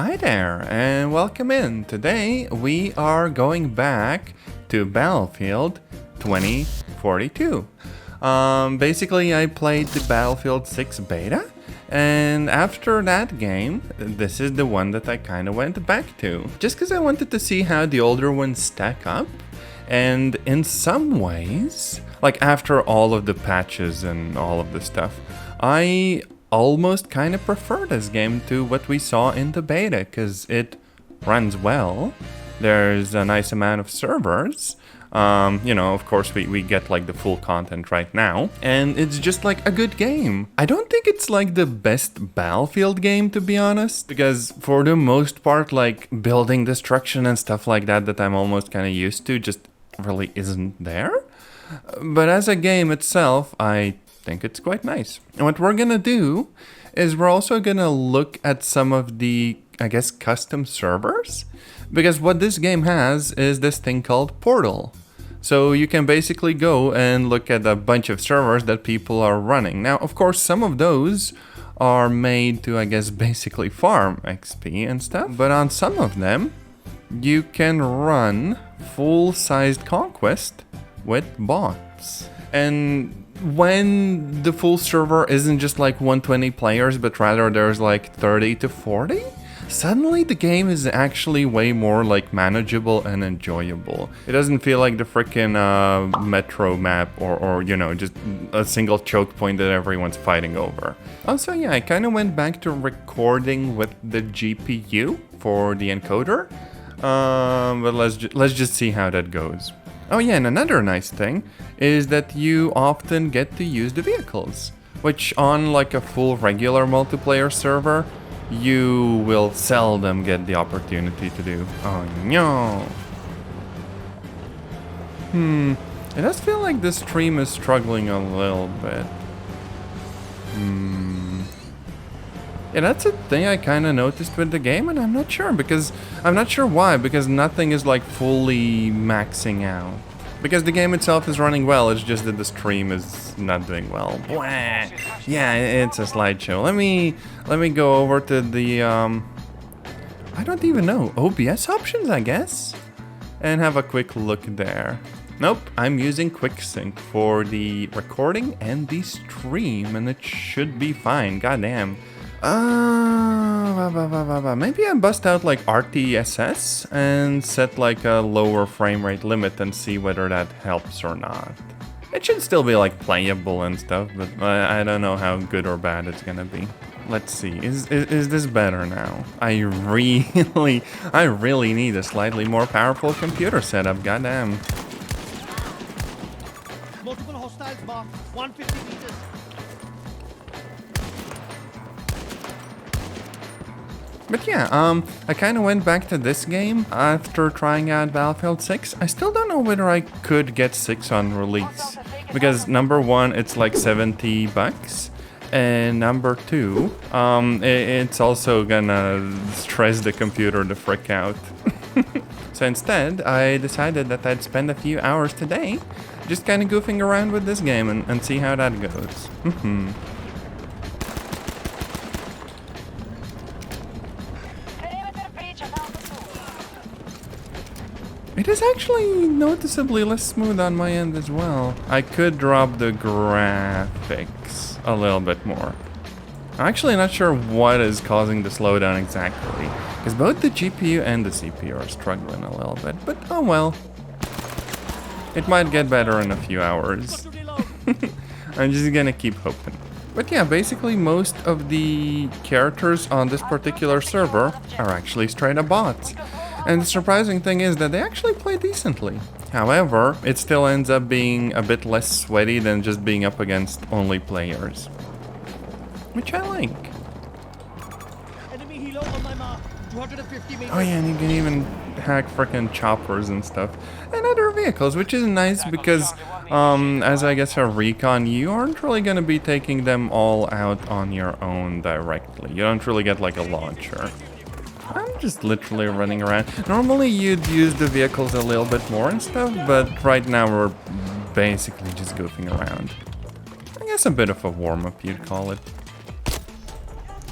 Hi there and welcome in. Today we are going back to Battlefield 2042. Basically I played the Battlefield 6 beta, and after that game, this is the one that I kind of went back to. Just because I wanted to see how the older ones stack up, and in some ways, like after all of the patches and all of the stuff, I almost kind of prefer this game to what we saw in the beta, because it runs well, there's a nice amount of servers, you know, of course we get like the full content right now, and it's just like a good game. I don't think it's like the best Battlefield game, to be honest, because for the most part, like building destruction and stuff like that I'm almost kind of used to just really isn't there. But as a game itself, I think it's quite nice. And what we're gonna do is we're also gonna look at some of the, I guess, custom servers, because what this game has is this thing called Portal. So you can basically go and look at a bunch of servers that people are running. Now, of course, some of those are made to, I guess, basically farm XP and stuff, but on some of them you can run full-sized Conquest with bots. And when the full server isn't just like 120 players, but rather there's like 30 to 40, suddenly the game is actually way more like manageable and enjoyable. It doesn't feel like the frickin' metro map or you know, just a single choke point that everyone's fighting over. Also, yeah, I kind of went back to recording with the GPU for the encoder, but let's just see how that goes. Oh yeah, and another nice thing is that you often get to use the vehicles, which on like a full regular multiplayer server, you will seldom get the opportunity to do. Oh no. It does feel like this stream is struggling a little bit. Yeah, that's a thing I kind of noticed with the game, and I'm not sure why, because nothing is like fully maxing out. Because the game itself is running well, it's just that the stream is not doing well. Blah. Yeah, it's a slideshow. Let me go over to the I don't even know, OBS options, I guess, and have a quick look there. Nope, I'm using QuickSync for the recording and the stream, and it should be fine. Goddamn. Maybe I bust out like RTSS and set like a lower frame rate limit and see whether that helps or not. It should still be like playable and stuff, but I don't know how good or bad it's gonna be. Let's see, is this better now? I really need a slightly more powerful computer setup, goddamn. Multiple hostiles marked, 150 meters. But yeah, I kind of went back to this game after trying out Battlefield 6. I still don't know whether I could get 6 on release, because number one, it's like $70, and number two, it's also gonna stress the computer the frick out. So instead, I decided that I'd spend a few hours today just kind of goofing around with this game and see how that goes. It is actually noticeably less smooth on my end as well. I could drop the graphics a little bit more. I'm actually not sure what is causing the slowdown exactly, because both the GPU and the CPU are struggling a little bit, but oh well. It might get better in a few hours. I'm just gonna keep hoping. But yeah, basically most of the characters on this particular server are actually straight up bots. And the surprising thing is that they actually play decently. However, it still ends up being a bit less sweaty than just being up against only players, which I like. Enemy helo on my mark, 250 meters. Oh yeah, and you can even hack frickin' choppers and stuff, and other vehicles, which is nice because, as I guess a recon, you aren't really gonna be taking them all out on your own directly. You don't really get like a launcher. I'm just literally running around. Normally you'd use the vehicles a little bit more and stuff, but right now we're basically just goofing around. I guess a bit of a warm-up, you'd call it.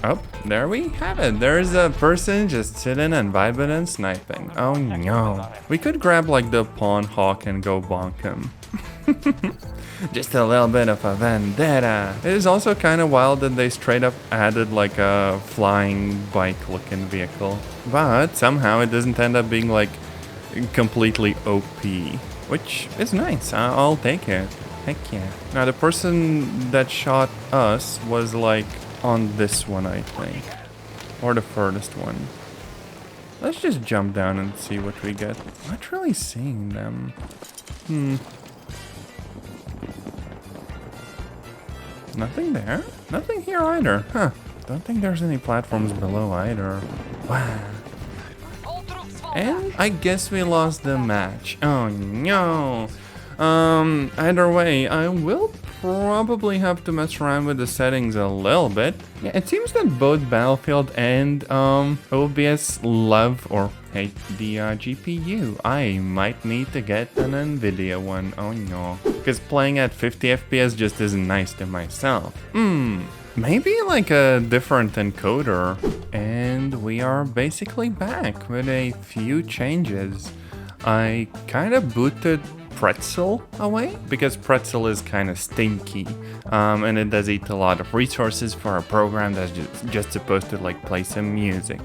Oh, there we have it. There's a person just sitting and vibing and sniping. Oh no. We could grab like the pawn hawk and go bonk him. Just a little bit of a vendetta. It is also kind of wild that they straight up added like a flying bike looking vehicle. But somehow it doesn't end up being like completely OP, which is nice. I'll take it. Heck yeah. Now the person that shot us was like on this one, I think. Or the furthest one. Let's just jump down and see what we get. Not really seeing them. Nothing there? Nothing here either. Huh. Don't think there's any platforms below either. Wow. And I guess we lost the match. Oh no. Either way, I will probably have to mess around with the settings a little bit. Yeah, it seems that both Battlefield and OBS love or hate the GPU. I might need to get an Nvidia one. Oh no. Because playing at 50 FPS just isn't nice to myself. Maybe like a different encoder. And we are basically back with a few changes. I kind of booted Pretzel away because Pretzel is kind of stinky and it does eat a lot of resources for a program that's just supposed to like play some music.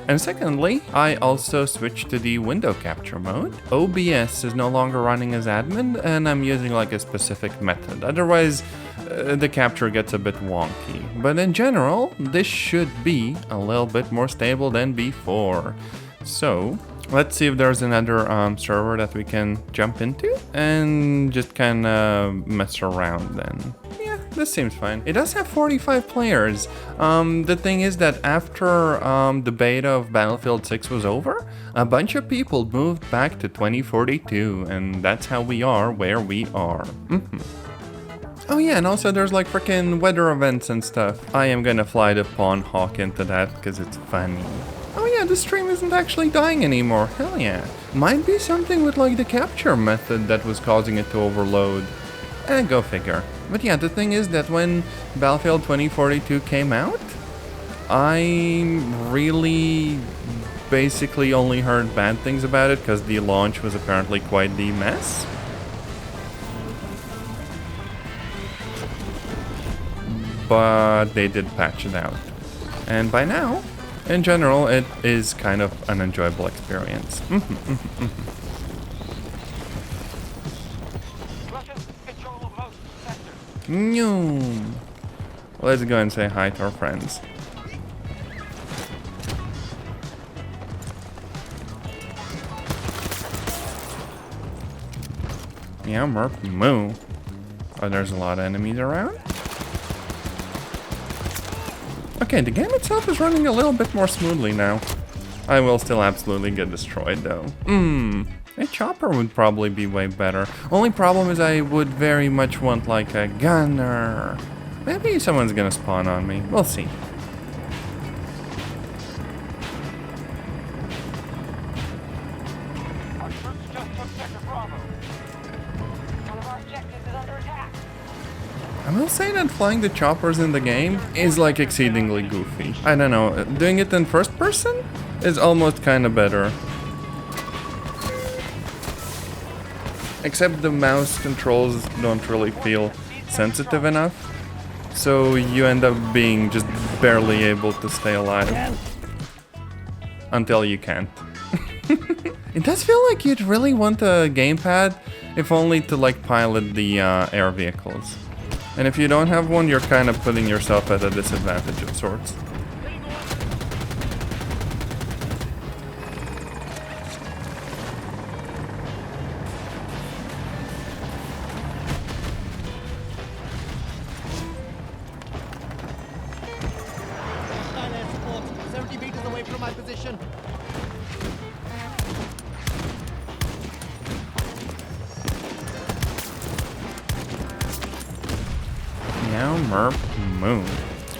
And secondly, I also switched to the window capture mode. OBS is no longer running as admin and I'm using like a specific method. Otherwise, the capture gets a bit wonky. But in general, this should be a little bit more stable than before. So let's see if there's another server that we can jump into and just kind of mess around then. Yeah, this seems fine. It does have 45 players. The thing is that after the beta of Battlefield 6 was over, a bunch of people moved back to 2042, and that's how we are where we are. Oh yeah, and also there's like freaking weather events and stuff. I am gonna fly the Pawn Hawk into that because it's funny. Oh yeah, the stream isn't actually dying anymore. Hell yeah. Might be something with like the capture method that was causing it to overload. Go figure. But yeah, the thing is that when Battlefield 2042 came out, I really basically only heard bad things about it because the launch was apparently quite the mess. But they did patch it out. And by now, in general, it is kind of an enjoyable experience. Let's go and say hi to our friends. Yeah, merp moo. Oh, there's a lot of enemies around. Okay, the game itself is running a little bit more smoothly now. I will still absolutely get destroyed though. A chopper would probably be way better. Only problem is I would very much want like a gunner. Maybe someone's gonna spawn on me. We'll see. Our troops just took Sector Bravo. One of our objectives is under attack. I will say that flying the choppers in the game is like exceedingly goofy. I don't know, doing it in first person is almost kind of better. Except the mouse controls don't really feel sensitive enough. So you end up being just barely able to stay alive. Until you can't. It does feel like you'd really want a gamepad, if only to like pilot the air vehicles. And if you don't have one, you're kind of putting yourself at a disadvantage of sorts. Air support, 70 meters away from my position. Meow, merp, moo.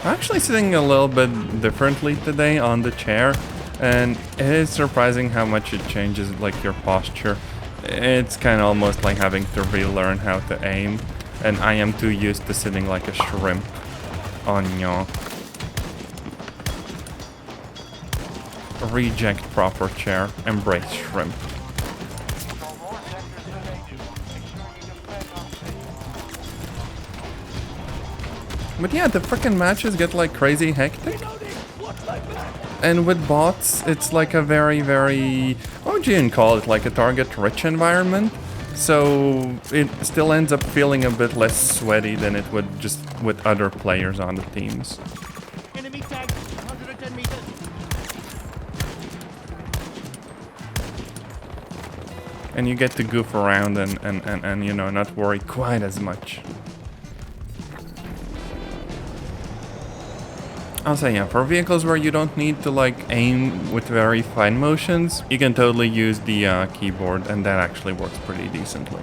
I'm actually sitting a little bit differently today on the chair, and it is surprising how much it changes like your posture. It's kind of almost like having to relearn how to aim, and I am too used to sitting like a shrimp. Oh no. Reject proper chair. Embrace shrimp. So more sectors than they do. Make sure you defend on safe. But yeah, the freaking matches get like crazy hectic. And with bots, it's like a very, very, what would you even call it, like a target-rich environment. So it still ends up feeling a bit less sweaty than it would just with other players on the teams. Enemy tag, 110 meters. And you get to goof around and you know, not worry quite as much. I'll say, yeah, for vehicles where you don't need to like aim with very fine motions, you can totally use the keyboard, and that actually works pretty decently.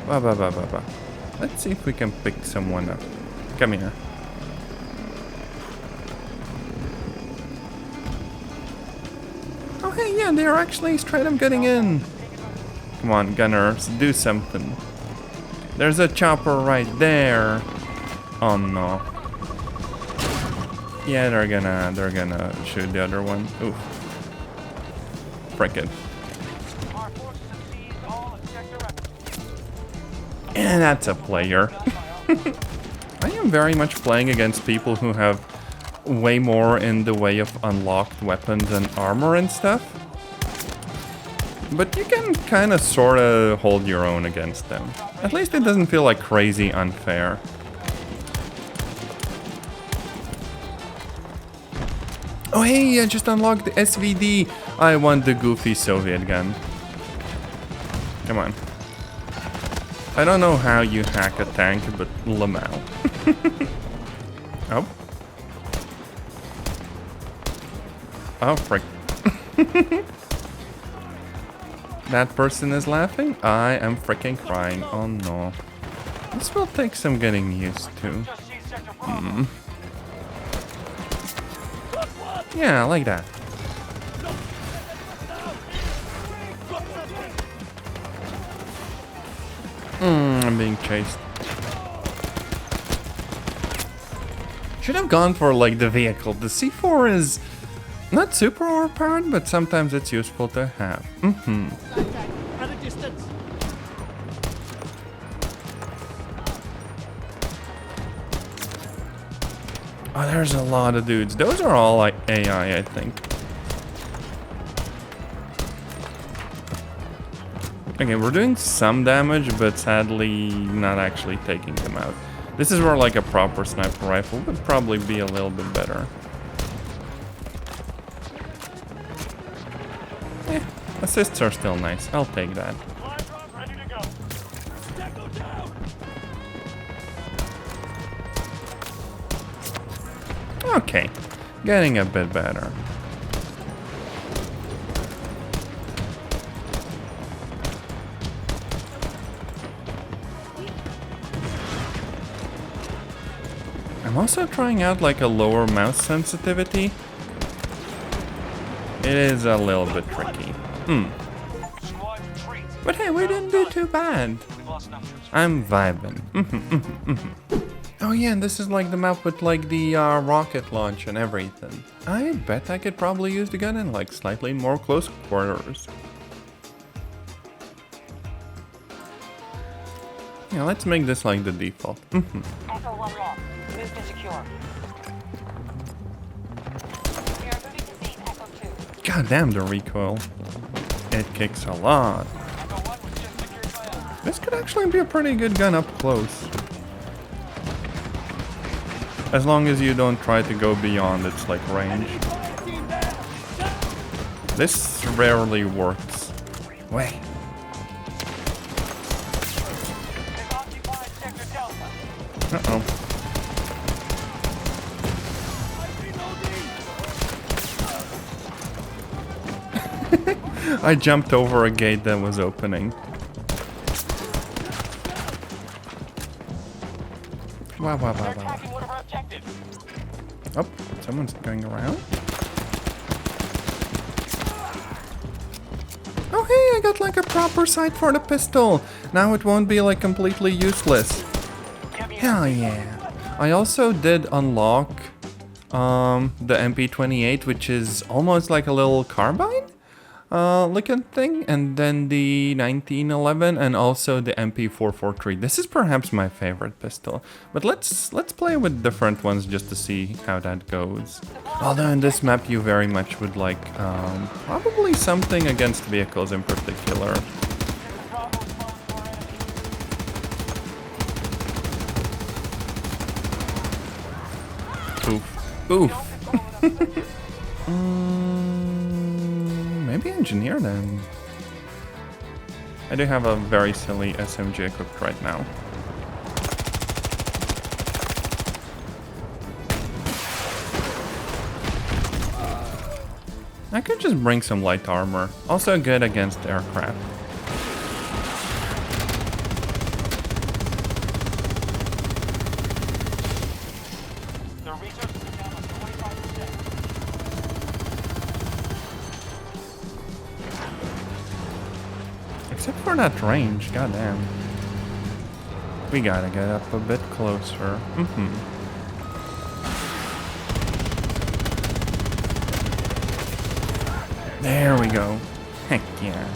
Let's see if we can pick someone up. Come here. Oh hey, yeah, they're actually straight up getting in. Come on, gunners, do something. There's a chopper right there. Oh no. Yeah, they're gonna shoot the other one. Oof. Frick it. Our forces have seized all objective weapons. And that's a player. I am very much playing against people who have way more in the way of unlocked weapons and armor and stuff. But you can kind of sort of hold your own against them. At least it doesn't feel like crazy unfair. Oh hey, I just unlocked the SVD. I want the goofy Soviet gun. Come on. I don't know how you hack a tank, but lamau. Oh. Oh, frick. That person is laughing? I am freaking crying. Oh no. This will take some getting used to. Just see sector Bravo. Yeah, like that. I'm being chased. Should have gone for like the vehicle. The C4 is not super overpowered, but sometimes it's useful to have. At a distance. Oh, there's a lot of dudes. Those are all like AI, I think. Okay, we're doing some damage, but sadly not actually taking them out. This is where like a proper sniper rifle would probably be a little bit better. Eh, assists are still nice. I'll take that. Fire drop ready to go. Tango down. Okay, getting a bit better. I'm also trying out like a lower mouse sensitivity. It is a little bit tricky. Squad retreat. But hey, we didn't do too bad. We've lost numbers. I'm vibing. Oh yeah, and this is like the map with like the rocket launch and everything. I bet I could probably use the gun in like slightly more close quarters. Yeah, let's make this like the default. Echo 1 lost. Moved to secure. We are moving to seize Echo 2. God damn the recoil. It kicks a lot. Echo 1 was just secured by us. This could actually be a pretty good gun up close. As long as you don't try to go beyond its like range. This rarely works. Wait. They've occupied sector Delta. Uh-oh. I jumped over a gate that was opening. Wow. They're attacking one of our objectives. Oh, someone's going around. Oh hey, I got like a proper sight for the pistol. Now it won't be like completely useless. Hell yeah. I also did unlock the MP28, which is almost like a little carbine looking thing, and then the 1911 and also the MP443. This is perhaps my favorite pistol, but let's play with different ones just to see how that goes. Although in this map you very much would like probably something against vehicles in particular. Oof. Oof. Maybe engineer then. I do have a very silly SMG equipped right now. I could just bring some light armor. Also good against aircraft. Except for that range, goddamn. We gotta get up a bit closer. There we go. Heck yeah.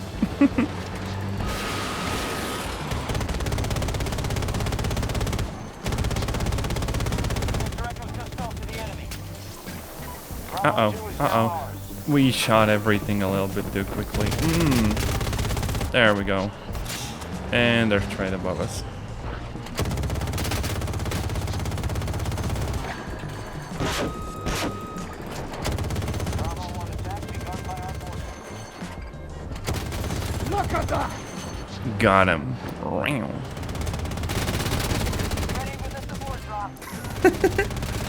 Uh-oh. We shot everything a little bit too quickly. There we go. And they're straight above us. Look at that! Got him.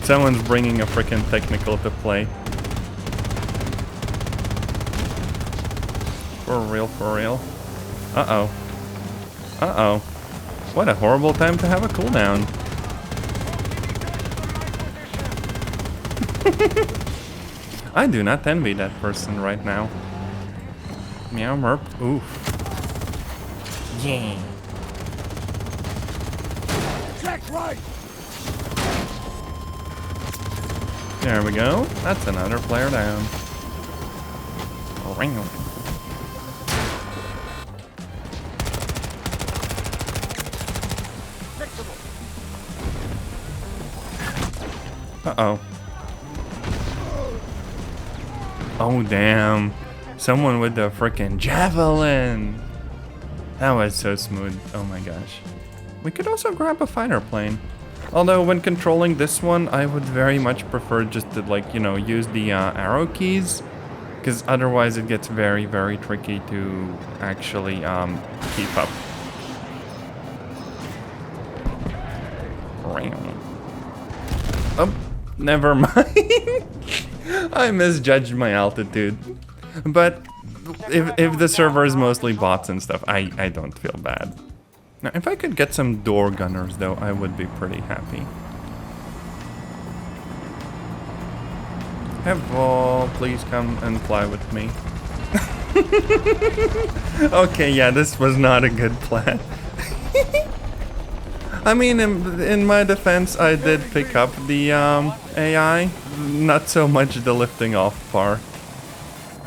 Someone's bringing a freaking technical to play. For real, for real. Uh-oh. Uh-oh. What a horrible time to have a cooldown. I do not envy that person right now. Meow merp. Oof. Yeah. Check right! There we go. That's another player down. Ring. Uh-oh. Oh, damn. Someone with the frickin' javelin. That was so smooth. Oh my gosh. We could also grab a fighter plane. Although when controlling this one, I would very much prefer just to, like, you know, use the arrow keys. Because otherwise it gets very, very tricky to actually keep up. Oh, never mind. I misjudged my altitude. But if the server is mostly bots and stuff, I don't feel bad. Now, if I could get some door gunners, though, I would be pretty happy. Hevel, please come and fly with me. Okay, yeah, this was not a good plan. I mean, in my defense, I did pick up the AI, not so much the lifting off part.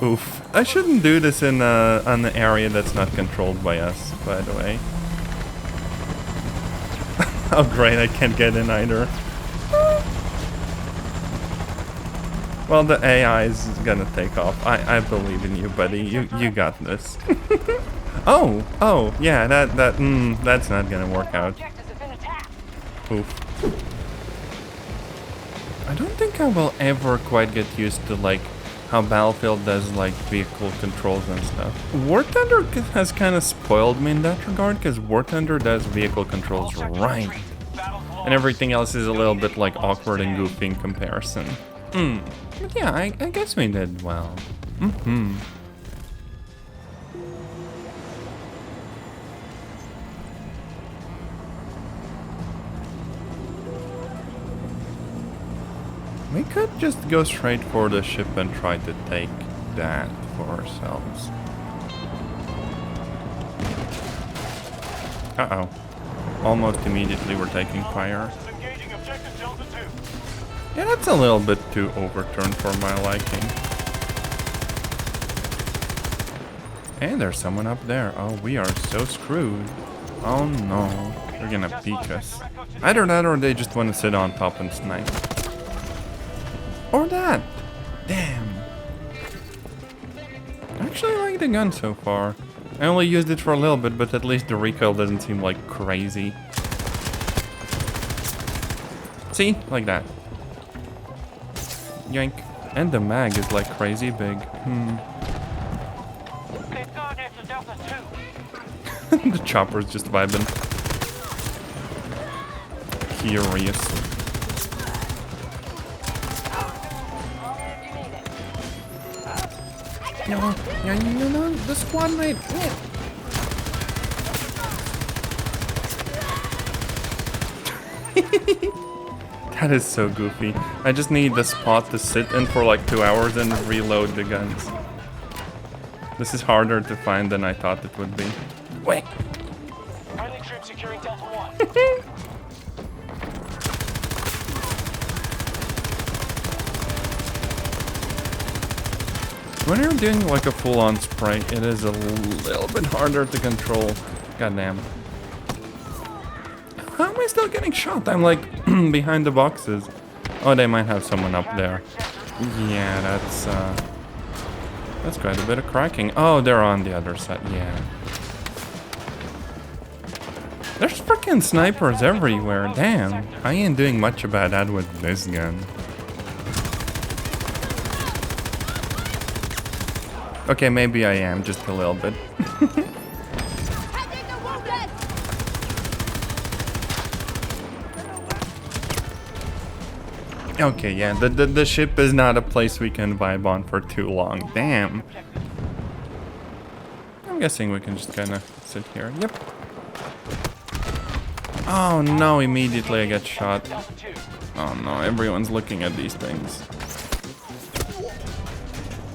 Oof. I shouldn't do this in an area that's not controlled by us, by the way. Oh great, I can't get in either. Well, the AI is gonna take off. I believe in you, buddy. You got this. Oh, yeah, that's not gonna work out. Oof. I don't think I will ever quite get used to, like, how Battlefield does, like, vehicle controls and stuff. War Thunder has kind of spoiled me in that regard, because War Thunder does vehicle controls right. And everything else is a little bit, like, awkward and goofy in comparison. But yeah, I guess we did well. We could just go straight for the ship and try to take that for ourselves. Uh-oh. Almost immediately we're taking fire. Yeah, that's a little bit too overturned for my liking. And there's someone up there. Oh, we are so screwed. Oh no, they're gonna peek us. Either that or they just want to sit on top and snipe. Or that. Damn. I actually like the gun so far. I only used it for a little bit, but at least the recoil doesn't seem like crazy. See? Like that. Yank. And the mag is like crazy big. They've gone after Delta 2. The chopper's just vibing. Curious. No, the squad mate. That is so goofy. I just need the spot to sit in for like 2 hours and reload the guns. This is harder to find than I thought it would be. Wait. Friendly troops securing Delta 1. When you're doing like a full-on spray, it is a little bit harder to control. Goddamn. How am I still getting shot? I'm like behind the boxes. Oh, they might have someone up there. Yeah, that's quite a bit of cracking. Oh, they're on the other side. Yeah. There's freaking snipers everywhere. Damn. I ain't doing much about that with this gun. Okay, maybe I am, just a little bit. Okay, yeah, the ship is not a place we can vibe on for too long. Damn. I'm guessing we can just kind of sit here. Yep. Oh no, immediately I get shot. Oh no, everyone's looking at these things.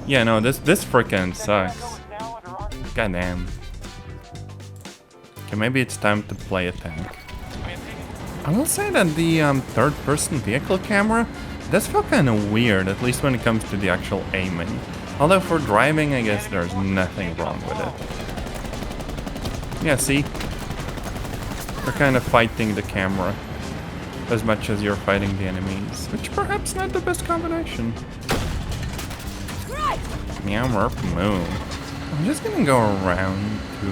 Yeah, no, this frickin' sucks. Goddamn. Okay, maybe it's time to play a tank. I will say that the third-person vehicle camera does feel kind of weird, at least when it comes to the actual aiming. Although for driving, I guess there's nothing wrong with it. Yeah, see? You're kind of fighting the camera as much as you're fighting the enemies, which perhaps not the best combination. Meow, merp, moo. I'm just gonna go around to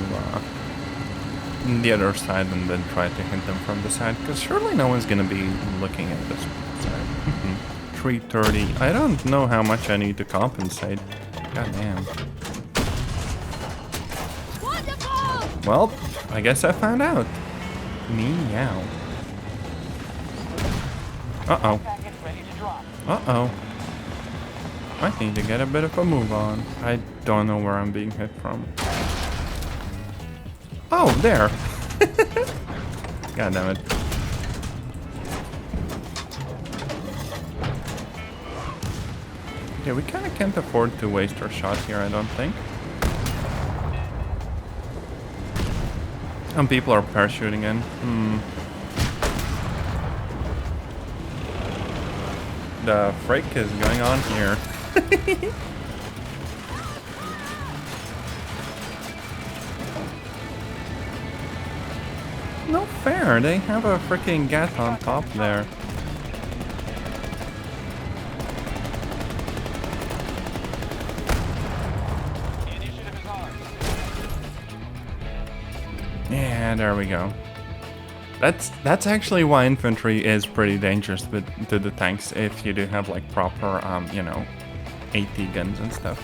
the other side and then try to hit them from the side, because surely no one's gonna be looking at this side. 330. I don't know how much I need to compensate. God damn. Well, I guess I found out. Meow. Uh-oh. Uh-oh. I need to get a bit of a move on. I don't know where I'm being hit from. Oh, there. God damn it. Yeah, we kind of can't afford to waste our shot here, I don't think. Some people are parachuting in. The freak is going on here. No fair, they have a freaking gat on top there. Yeah, there we go. That's actually why infantry is pretty dangerous to the tanks if you do have like proper, you know, AT guns and stuff.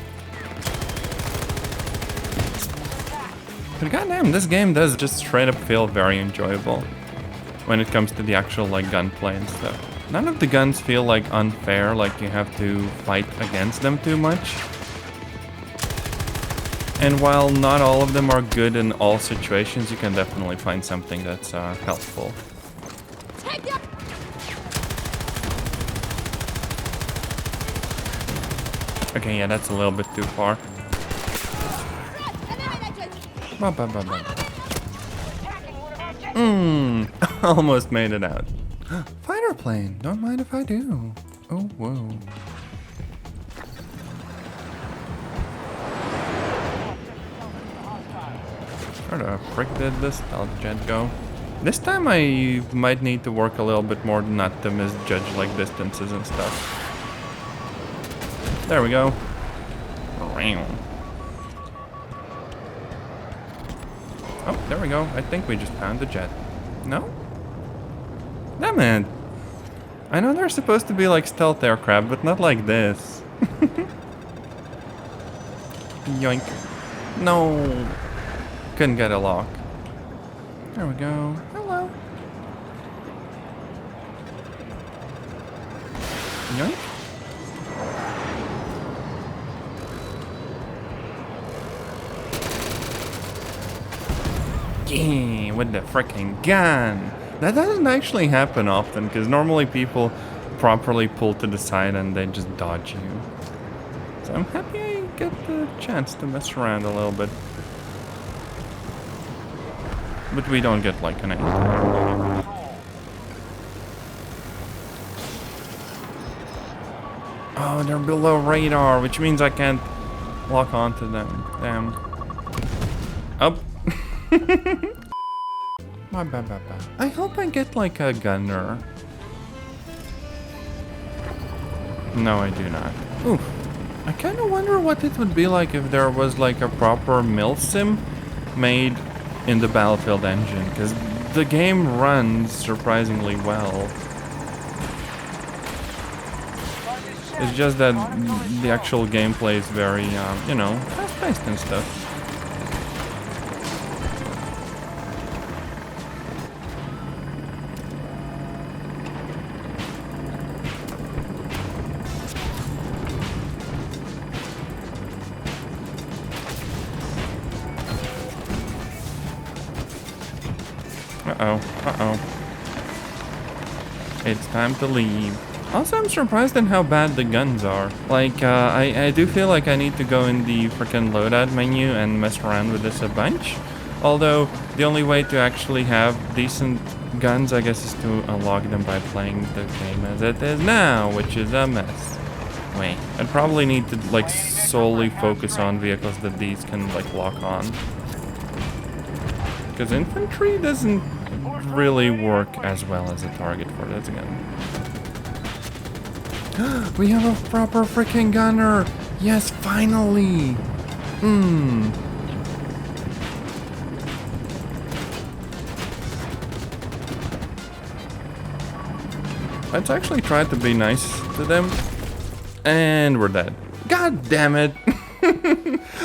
But goddamn, this game does just straight up feel very enjoyable when it comes to the actual like gunplay and stuff. None of the guns feel like unfair, like you have to fight against them too much. And while not all of them are good in all situations, you can definitely find something that's helpful. Okay, yeah, that's a little bit too far. Almost made it out. Fighter plane, don't mind if I do. Oh, whoa. Where the frick did this stealth jet go? This time I might need to work a little bit more not to misjudge like distances and stuff. There we go. Oh, there we go. I think we just found the jet. No? Damn it. I know they're supposed to be like stealth aircraft, but not like this. Yoink. No. Couldn't get a lock. There we go. Hello. Yoink. Yeah, with the freaking gun. That doesn't actually happen often, because normally people properly pull to the side and they just dodge you. So I'm happy I get the chance to mess around a little bit. But we don't get like an aim. Oh, they're below radar, which means I can't lock onto them. Damn. Up. I hope I get like a gunner. No, I do not. Oof. I kind of wonder what it would be like if there was like a proper milsim made in the Battlefield engine, because the game runs surprisingly well. It's just that the actual gameplay is very, you know, fast-paced and stuff. Uh-oh. It's time to leave. Also, I'm surprised at how bad the guns are. Like, I do feel like I need to go in the frickin' loadout menu and mess around with this a bunch. Although, the only way to actually have decent guns, I guess, is to unlock them by playing the game as it is now, which is a mess. Wait, I'd probably need to, like, solely focus on vehicles that these can, like, lock on. Because infantry doesn't really work as well as a target for this gun. We have a proper freaking gunner! Yes, finally! Let's actually try to be nice to them. And we're dead. God damn it!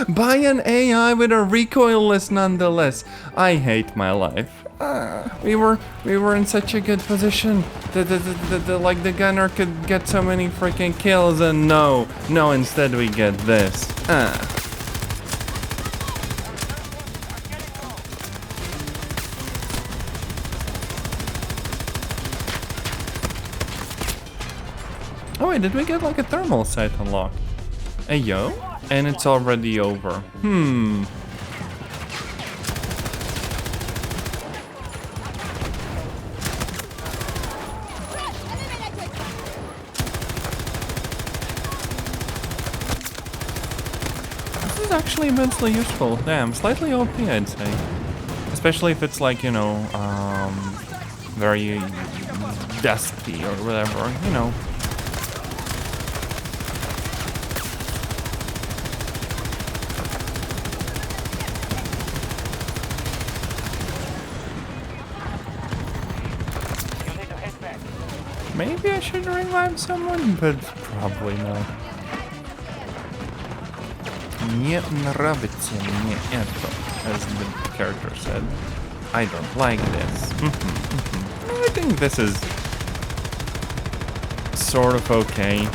By an AI with a recoilless nonetheless. I hate my life. We were in such a good position. Like the gunner could get so many freaking kills, and no, instead we get this. Oh wait, did we get like a thermal sight unlocked? Ayo? And it's already over. This is actually immensely useful. Damn, slightly OP, I'd say. Especially if it's like, you know, very dusty or whatever, you know. Maybe I should revive someone, but probably not. Не нравится мне это, as the character said. I don't like this. I think this is sort of okay.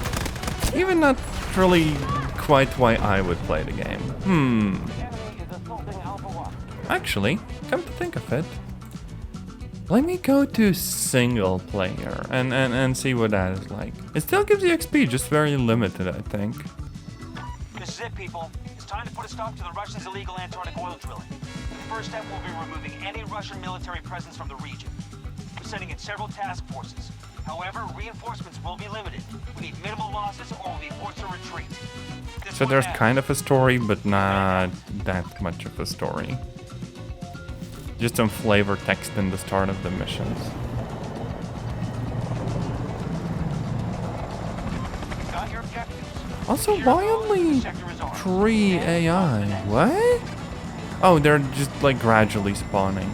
Even not really quite why I would play the game. Actually, come to think of it, let me go to single player and see what that is like. It still gives you XP, just very limited, I think. This is it, people. It's time to put a stop to the Russians' illegal Antarctic oil drilling. The first step will be removing any Russian military presence from the region. We're sending in several task forces. However, reinforcements will be limited. We need minimal losses or we'll be forced to retreat. This So one there's has- kind of a story, but not that much of a story. Just some flavor text in the start of the missions. Got your objectives. Also, Secure why those. only Sector is ours. 3 AI? What? Oh, they're just like gradually spawning.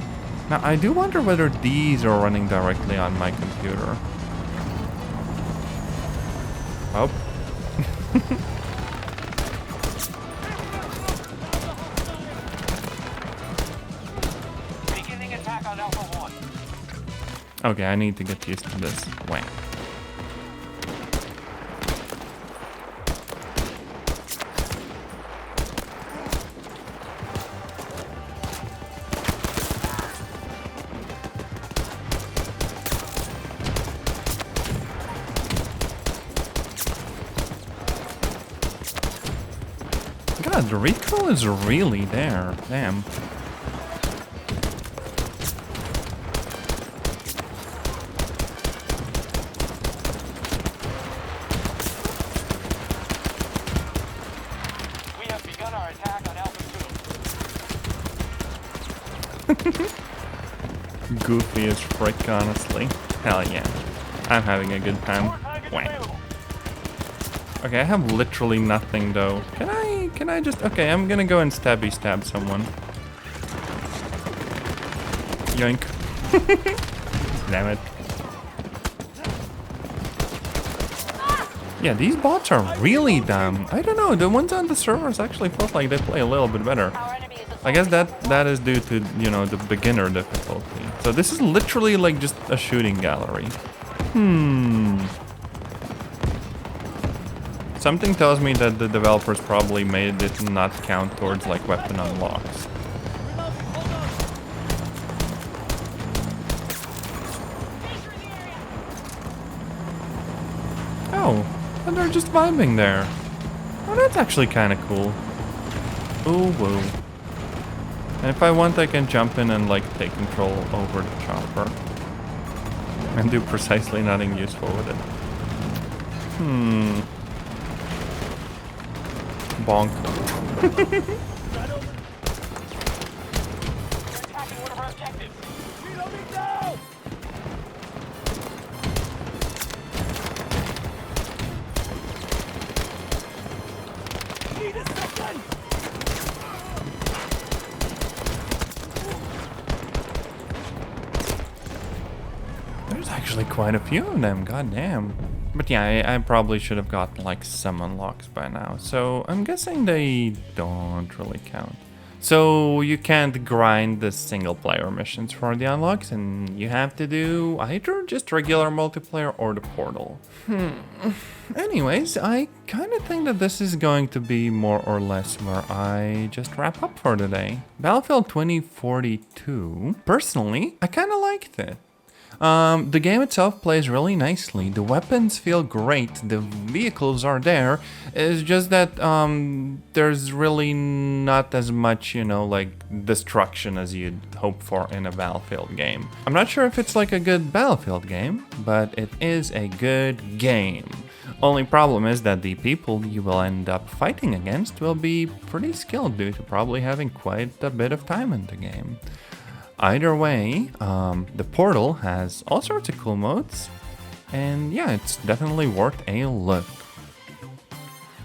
Now, I do wonder whether these are running directly on my computer. Oh. Beginning attack on Alpha 1. Okay, I need to get used to this. Wait. God, the recoil is really there. Damn. We have begun our attack on Alpha 2. Goofy as frick, honestly. Hell yeah. I'm having a good time. Target Wait. available. Okay, I have literally nothing though. Can I just... Okay, I'm gonna go and stabby stab someone. Yoink. Damn it. Yeah, these bots are really dumb. I don't know, the ones on the servers actually felt like they play a little bit better. Our enemy is I guess that is due to, you know, the beginner difficulty. So this is literally like just a shooting gallery. Something tells me that the developers probably made it not count towards like weapon unlocks. Oh, and they're just vibing there. Oh, that's actually kind of cool. Ooh, woo. And if I want, I can jump in and like take control over the chopper. And do precisely nothing useful with it. Bonk. Attacking one of our objectives. Reloading now! Need a second! There's actually quite a few of them, goddamn. But yeah, I probably should have gotten like some unlocks by now. So I'm guessing they don't really count. So you can't grind the single player missions for the unlocks, and you have to do either just regular multiplayer or the portal. Anyways, I kind of think that this is going to be more or less where I just wrap up for today. Battlefield 2042, personally, I kind of liked it. The game itself plays really nicely, the weapons feel great, the vehicles are there, it's just that there's really not as much, you know, like destruction as you'd hope for in a Battlefield game. I'm not sure if it's like a good Battlefield game, but it is a good game. Only problem is that the people you will end up fighting against will be pretty skilled due to probably having quite a bit of time in the game. Either way, the portal has all sorts of cool modes, and yeah, it's definitely worth a look.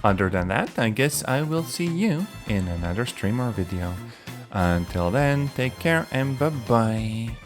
Other than that, I guess I will see you in another stream or video. Until then, take care and bye-bye.